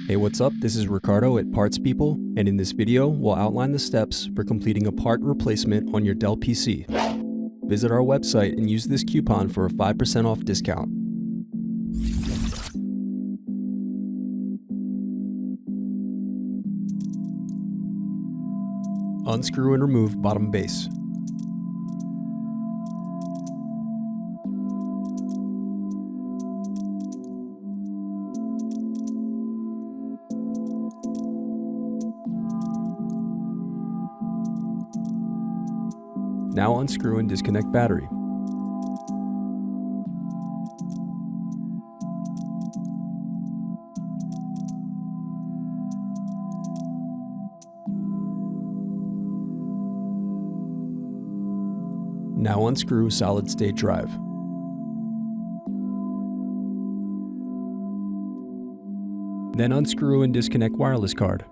Hey, what's up? This is Ricardo at Parts People, and in this video, we'll outline the steps for completing a part replacement on your Dell PC. Visit our website and use this coupon for a 5% off discount. Unscrew and remove bottom base. Now unscrew and disconnect battery. Now unscrew solid-state drive. Then unscrew and disconnect wireless card.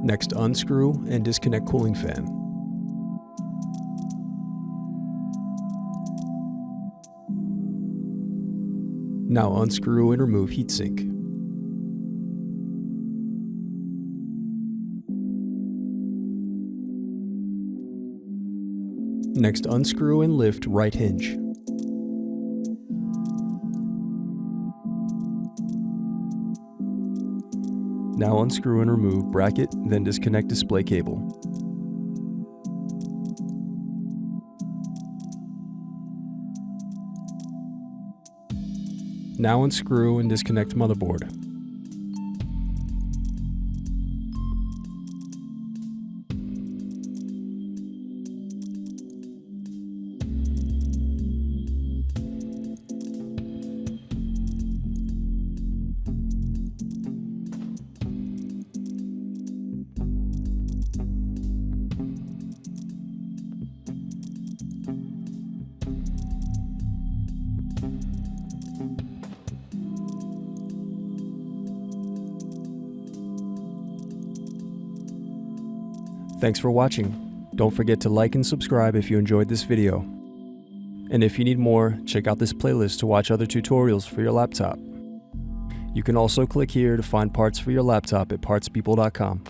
Next, unscrew and disconnect cooling fan. Now unscrew and remove heatsink. Next, unscrew and lift right hinge. Now unscrew and remove bracket, then disconnect display cable. Now unscrew and disconnect motherboard. Thanks for watching. Don't forget to like and subscribe if you enjoyed this video. And if you need more, check out this playlist to watch other tutorials for your laptop. You can also click here to find parts for your laptop at partspeople.com.